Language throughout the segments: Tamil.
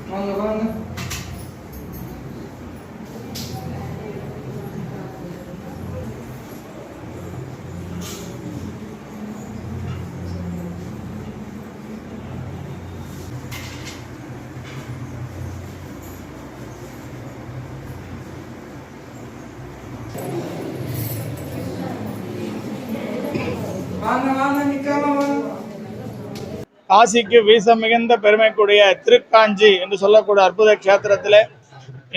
வாங்க வாங்க. வாங்க வாங்க, நிக்காம வாங்க. காசிக்கு வீசம் மிகுந்த பெருமைக்குரிய திருக்காஞ்சி என்று சொல்லக்கூடிய அற்புத கஷேத்திரத்தில்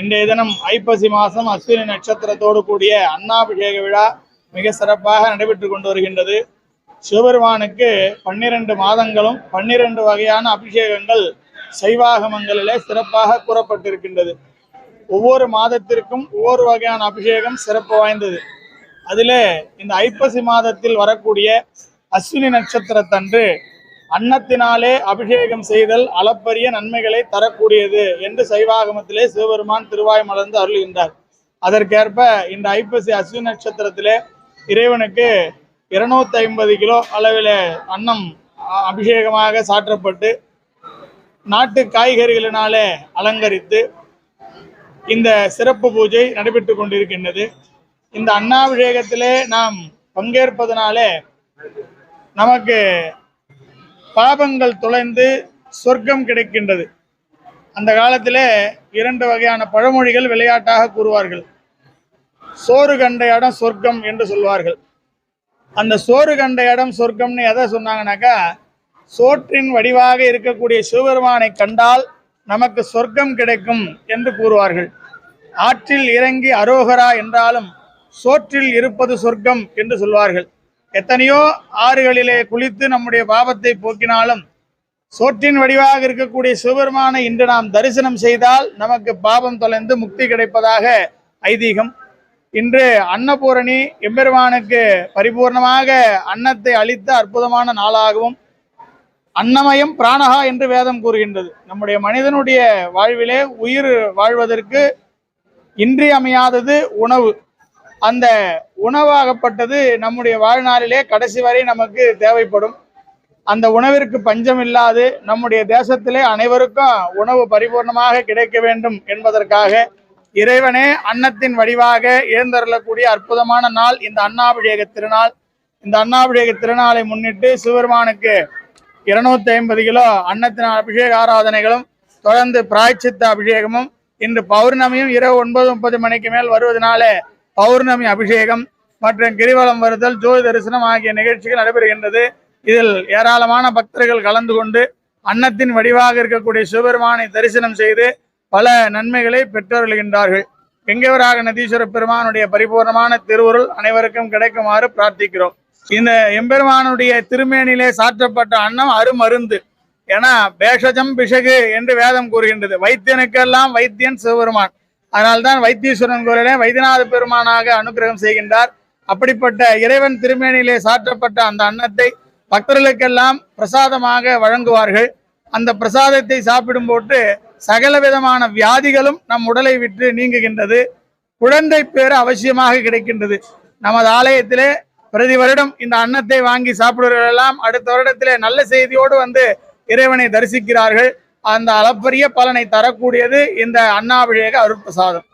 இன்றைய தினம் ஐப்பசி மாதம் அஸ்வினி நட்சத்திரத்தோடு கூடிய அன்னாபிஷேக விழா மிக சிறப்பாக நடைபெற்று கொண்டு வருகின்றது. சிவபெருமானுக்கு 12 மாதங்களும் 12 வகையான அபிஷேகங்கள் சைவாகமங்களிலே சிறப்பாக கூறப்பட்டிருக்கின்றது. ஒவ்வொரு மாதத்திற்கும் ஒவ்வொரு வகையான அபிஷேகம் சிறப்பு வாய்ந்தது. அதிலே இந்த ஐப்பசி மாதத்தில் வரக்கூடிய அஸ்வினி நட்சத்திரத்தன்று அன்னத்தினாலே அபிஷேகம் செய்தல் அளப்பரிய நன்மைகளை தரக்கூடியது என்று சைவாகமத்திலே சிவபெருமான் திருவாய் மலர்ந்து அருள்கின்றார். அதற்கேற்ப இந்த ஐப்பசி அஸ்வினி நட்சத்திரத்திலே இறைவனுக்கு 250 கிலோ அளவில் அன்னம் அபிஷேகமாக சாற்றப்பட்டு நாட்டு காய்கறிகளினாலே அலங்கரித்து இந்த சிறப்பு பூஜை நடைபெற்று கொண்டிருக்கின்றது. இந்த அன்னாபிஷேகத்திலே நாம் பங்கேற்பதனாலே நமக்கு பாபங்கள் தொலைந்து சொர்க்கம் கிடைக்கின்றது. அந்த காலத்திலே 2 வகையான பழமொழிகள் விளையாட்டாக கூறுவார்கள். சோறு கண்ட இடம் சொர்க்கம் என்று சொல்வார்கள். அந்த சோறு கண்ட இடம் சொர்க்கம்னு எதை சொன்னாங்கன்னாக்கா, சோற்றின் வடிவாக இருக்கக்கூடிய சிவபெருமானை கண்டால் நமக்கு சொர்க்கம் கிடைக்கும் என்று கூறுவார்கள். ஆற்றில் இறங்கி அரோகரா என்றாலும் சோற்றில் இருப்பது சொர்க்கம் என்று சொல்வார்கள். எத்தனையோ ஆறுகளிலே குளித்து நம்முடைய பாவத்தை போக்கினாலும் சோற்றின் வடிவாக இருக்கக்கூடிய சிவபெருமானை இன்று நாம் தரிசனம் செய்தால் நமக்கு பாவம் தொலைந்து முக்தி கிடைப்பதாக ஐதீகம். இன்று அன்னபூரணி எம்பெருமானுக்கு பரிபூர்ணமாக அன்னத்தை அளித்த அற்புதமான நாளாகவும், அன்னமயம் பிராணஹா என்று வேதம் கூறுகின்றது. நம்முடைய மனிதனுடைய வாழ்விலே உயிர் வாழ்வதற்கு இன்றியமையாதது உணவு. அந்த உணவாகப்பட்டது நம்முடைய வாழ்நாளிலே கடைசி வரை நமக்கு தேவைப்படும். அந்த உணவிற்கு பஞ்சம் இல்லாது நம்முடைய தேசத்திலே அனைவருக்கும் உணவு பரிபூர்ணமாக கிடைக்க வேண்டும் என்பதற்காக இறைவனே அன்னத்தின் வடிவாக எழுந்தருளக்கூடிய அற்புதமான நாள் இந்த அன்னாபிஷேக திருநாள். இந்த அன்னாபிஷேக திருநாளை முன்னிட்டு சிவபெருமானுக்கு 250 கிலோ அன்னத்தின் அபிஷேக ஆராதனைகளும் தொடர்ந்து பிராய்ச்சித்த அபிஷேகமும், இன்று பௌர்ணமியும் இரவு 9:30 மணிக்கு மேல் வருவதனாலே பௌர்ணமி அபிஷேகம் மற்றும் கிரிவலம் வருதல், ஜோதி தரிசனம் ஆகிய நிகழ்ச்சிகள் நடைபெறுகின்றது. இதில் ஏராளமான பக்தர்கள் கலந்து கொண்டு அன்னத்தின் வடிவாக இருக்கக்கூடிய சிவபெருமானை தரிசனம் செய்து பல நன்மைகளை பெற்றவருகின்றார்கள். கெங்கவராக நதீஸ்வர பெருமானுடைய பரிபூர்ணமான திருவுருள் அனைவருக்கும் கிடைக்குமாறு பிரார்த்திக்கிறோம். இந்த எம்பெருமானுடைய திருமேனிலே சாற்றப்பட்ட அன்னம் அருமருந்து. ஏன்னா பேஷஜம் பிஷகு என்று வேதம் கூறுகின்றது. வைத்தியனுக்கெல்லாம் வைத்தியன் சிவபெருமான். அதனால்தான் வைத்தீஸ்வரன் கோயிலே வைத்தியநாத பெருமானாக அனுகிரகம் செய்கின்றார். அப்படிப்பட்ட இறைவன் திருமேனிலே சாற்றப்பட்ட அந்த அன்னத்தை பக்தர்களுக்கெல்லாம் பிரசாதமாக வழங்குவார்கள். அந்த பிரசாதத்தை சாப்பிடும் போது சகல விதமான வியாதிகளும் நம் உடலை விட்டு நீங்குகின்றது. குழந்தை பேறு அவசியமாக கிடைக்கின்றது. நமது ஆலயத்திலே பிரதி வருடம் இந்த அன்னத்தை வாங்கி சாப்பிடுவர்கள் எல்லாம் அடுத்த வருடத்திலே நல்ல செய்தியோடு வந்து இறைவனை தரிசிக்கிறார்கள். அந்த அளப்பரிய பலனை தரக்கூடியது இந்த அன்னாபிஷேக அருட்பிரசாதம்.